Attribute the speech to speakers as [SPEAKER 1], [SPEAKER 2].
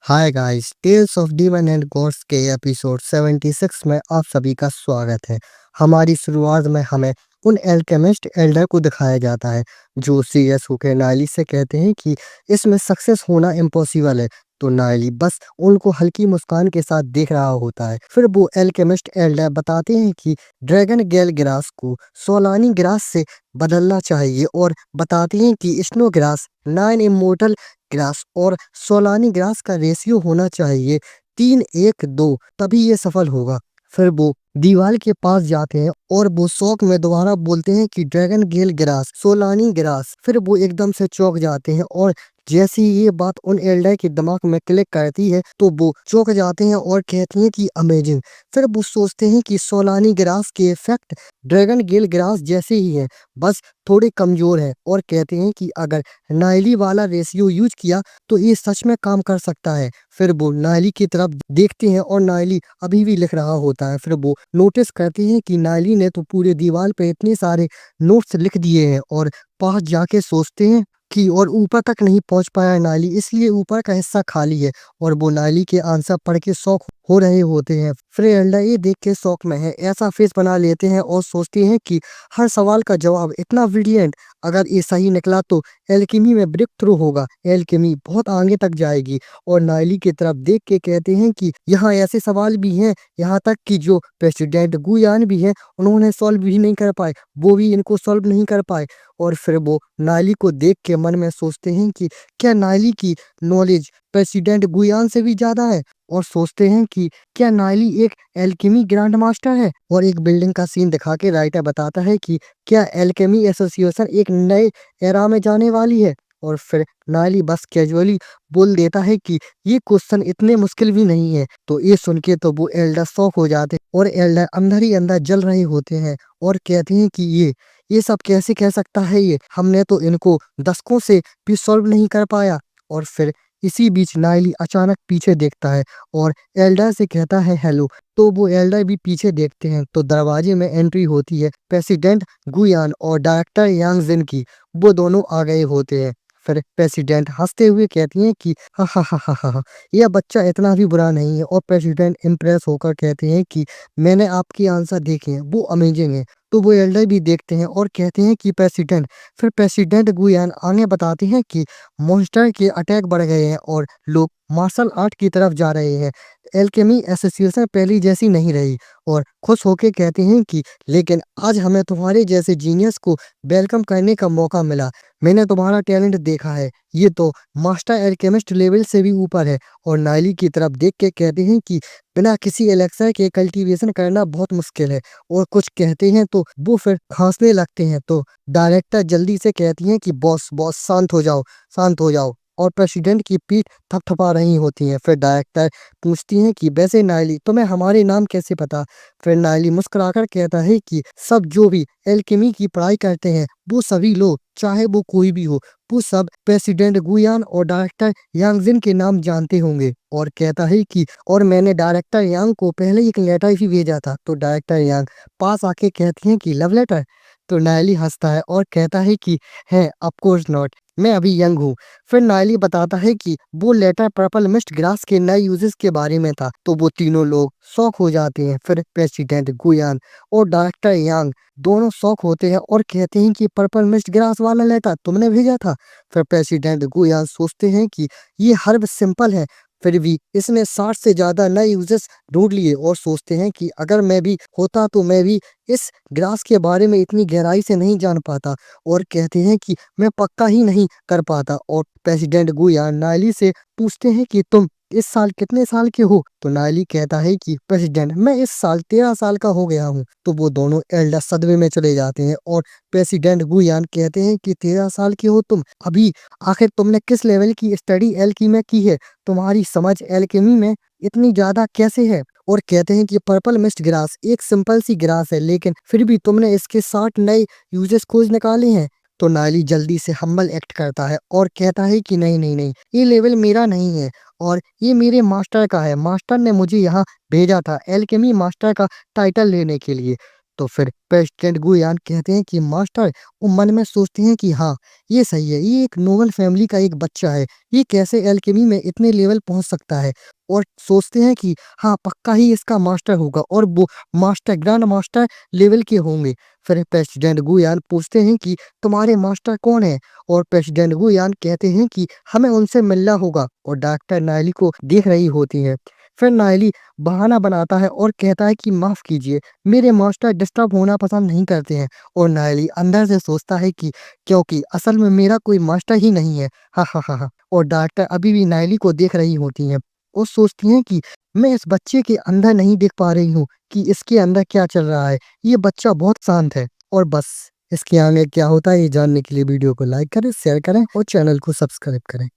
[SPEAKER 1] Hi guys, tales of demon and gods के episode 76 में आप सभी का स्वागत है। हमारी शुरुआत में हमें उन एल्केमिस्ट एल्डर को दिखाया जाता है जो सीरियस होकर नायली से कहते हैं कि इसमें सक्सेस होना इम्पॉसिबल है। तो नायली बस उनको हल्की मुस्कान के साथ देख रहा होता है। फिर वो एल्केमिस्ट एल्डर बताते हैं कि ड्रैगन गेल ग्रास को सोलानी ग्रास से बदलना चाहिए और बताते हैं कि स्नो ग्रास 9 इमोर्टल ग्रास और सोलानी ग्रास का रेशियो होना चाहिए 3:1:2, तभी ये सफल होगा। फिर वो दीवार के पास जाते हैं और वो शौक में दोबारा बोलते हैं कि ड्रैगन गेल ग्रास सोलानी ग्रास। फिर वो एकदम से चौंक जाते हैं और जैसे ही ये बात उन एल्डर के दिमाग में क्लिक करती है तो वो चौंक जाते हैं और कहते हैं कि अमेजिंग। फिर वो सोचते हैं कि सोलानी ग्रास के इफेक्ट ड्रैगन गेल ग्रास जैसे ही है, बस थोड़े कमजोर है, और कहते हैं कि अगर नाइली वाला रेशियो यूज किया तो ये सच में काम कर सकता है। फिर वो नायली की तरफ देखते हैं और नायली अभी भी लिख रहा होता है। फिर वो नोटिस करते हैं कि नायली ने तो पूरे दीवार पे इतने सारे नोट्स लिख दिए हैं, और पास जाके सोचते हैं कि और ऊपर तक नहीं पहुंच पाया नायली, इसलिए ऊपर का हिस्सा खाली है। और वो नायली के आंसर पढ़ के शौक हो रहे होते हैं। फिर एल्डा ये देख के शौक में है, ऐसा फेस बना लेते हैं और सोचते हैं कि हर सवाल का जवाब इतना ब्रिलियंट, अगर ये सही निकला तो एल्केमी में ब्रेक थ्रू होगा, एल्केमी बहुत आगे तक जाएगी। और नायली की तरफ देख के कहते हैं कि यहाँ ऐसे सवाल भी हैं, यहाँ तक कि जो प्रेसिडेंट गुयान भी हैं उन्होंने सॉल्व भी नहीं कर पाए, वो भी इनको सॉल्व नहीं कर पाए। और फिर वो नायली को देख के मन में सोचते हैं कि क्या नायली की नॉलेज प्रेसिडेंट गुयान से भी ज्यादा है, और सोचते हैं कि क्या नायली एक एल्केमी ग्रैंड मास्टर है। और एक बिल्डिंग का सीन दिखा के राइटर बताता है कि क्या एल्केमी एसोसिएशन एक नए एरा में जाने वाली है। और फिर नायली बस कैजुअली बोल देता है कि ये क्वेश्चन इतने मुश्किल भी नहीं है। तो ये सुन के तो वो एल्डर शॉक हो जाते हैं और एल्डर अंदर ही अंदर जल रहे होते हैं और कहते हैं कि ये सब कैसे कह सकता है, ये हमने तो इनको दशकों से भी सॉल्व नहीं कर पाया। और फिर इसी बीच नायली अचानक पीछे देखता है और एल्डर से कहता है हेलो। तो वो एल्डर भी पीछे देखते हैं तो दरवाजे में एंट्री होती है प्रेसिडेंट गुयान और डायरेक्टर यांग जिन की। वो दोनों आ गए होते हैं। फिर प्रेसिडेंट हंसते हुए कहती हैं कि हा हा हा हा हा हा, यह बच्चा इतना भी बुरा नहीं है। और प्रेसिडेंट इम्प्रेस होकर कहते हैं कि मैंने आपकी आंसर देखे हैं, वो अमेजिंग है। तो वो एल्डर भी देखते हैं और कहते हैं कि प्रेसिडेंट। फिर प्रेसिडेंट गुयान आगे बताते हैं कि मॉन्स्टर के अटैक बढ़ गए हैं और लोग मार्शल आर्ट की तरफ जा रहे हैं, एल्केमी एसोसिएशन पहली जैसी नहीं रही। और खुश होके कहते हैं कि लेकिन आज हमें तुम्हारे जैसे जीनियस को वेलकम करने का मौका मिला, मैंने तुम्हारा टैलेंट देखा है, ये तो मास्टर एल्केमिस्ट लेवल से भी ऊपर है। और नायली की तरफ देख के कहते हैं कि बिना किसी एलेक्सर के कल्टीवेशन करना बहुत मुश्किल है, और कुछ कहते हैं तो वो फिर हंसने लगते हैं। तो डायरेक्टर जल्दी से कहती हैं कि बॉस बॉस शांत हो जाओ, शांत हो जाओ। और प्रेसिडेंट की पीठ थपथपा रही होती है। फिर डायरेक्टर पूछती हैं कि वैसे नायली तुम्हें हमारे नाम कैसे पता। फिर नायली मुस्कुराकर कहता है कि सब जो भी एल्केमी की पढ़ाई करते हैं, वो सभी लोग, चाहे वो कोई भी हो, वो सब प्रेसिडेंट गुयान और डायरेक्टर यांगजिन के नाम जानते होंगे। और कहता है कि और मैंने डायरेक्टर यांग को पहले एक लेटर भी भेजा था। तो डायरेक्टर यांग पास आके कहती हैं कि लव लेटर। तो नायली हंसता है और कहता है कि है ऑफ कोर्स नॉट, मैं अभी यंग हूँ। फिर नायली बताता है कि वो लेटर पर्पल मिस्ट ग्रास के नए यूजेस के बारे में था। तो वो तीनों लोग शौक हो जाते हैं। फिर प्रेसिडेंट गुयान और डायरेक्टर यांग दोनों शौक होते हैं और कहते हैं कि पर्पल मिस्ट ग्रास वाला लेटर तुमने भेजा था। फिर प्रेसिडेंट गुयान सोचते हैं कि ये हर्ब सिंपल है, फिर भी इसने 60 से ज्यादा नए यूजेस ढूंढ लिए, और सोचते हैं कि अगर मैं भी होता तो मैं भी इस ग्रास के बारे में इतनी गहराई से नहीं जान पाता। और कहते हैं कि मैं पक्का ही नहीं कर पाता। और प्रेसिडेंट गुयान नायली से पूछते हैं कि तुम इस साल कितने साल के हो। तो नायली कहता है कि प्रेसिडेंट मैं इस साल 13 साल का हो गया हूँ। तो वो दोनों एल्डर सदमे में चले जाते हैं और प्रेसिडेंट गुयान कहते हैं कि 13 साल के हो तुम, अभी आखिर तुमने किस लेवल की स्टडी एल्की में की है, तुम्हारी समझ एल्केमी में इतनी ज्यादा कैसे है। और कहते हैं कि पर्पल मिस्ट ग्रास एक सिंपल सी ग्रास है, लेकिन फिर भी तुमने इसके 60 नए यूजेस खोज निकाले हैं। तो नायली जल्दी से हम्बल एक्ट करता है और कहता है कि नहीं नहीं नहीं, ये लेवल मेरा नहीं है और ये मेरे मास्टर का है, मास्टर ने मुझे यहाँ भेजा था एल्केमी मास्टर का टाइटल लेने के लिए। तो फिर प्रेसिडेंट गुयान कहते हैं कि मास्टर, वो मन में सोचते हैं कि हाँ, ये सही है, ये एक नोबल फैमिली का एक बच्चा है, ये कैसे एल्केमी में इतने लेवल पहुंच सकता है। और सोचते हैं कि हाँ, पक्का ही इसका मास्टर होगा और वो मास्टर, ग्रैंड मास्टर लेवल के होंगे। फिर प्रेसिडेंट गुयान पूछते हैं कि तुम्हारे मास्टर कौन है, और प्रेसिडेंट गुयान कहते हैं कि हमें उनसे मिलना होगा, और डॉक्टर नायली को देख रही होती है। फिर नायली बहाना बनाता है और कहता है कि माफ कीजिए, मेरे मास्टर डिस्टर्ब होना पसंद नहीं करते हैं। और नायली अंदर से सोचता है कि क्योंकि असल में मेरा कोई मास्टर ही नहीं है। हा हा हा हा। और डॉक्टर अभी भी नायली को देख रही होती हैं और सोचती हैं कि मैं इस बच्चे के अंदर नहीं देख पा रही हूँ कि इसके अंदर क्या चल रहा है। ये बच्चा बहुत शांत है। और बस, इसके आगे क्या होता है ये जानने के लिए वीडियो को लाइक करें, शेयर करें और चैनल को सब्सक्राइब करें।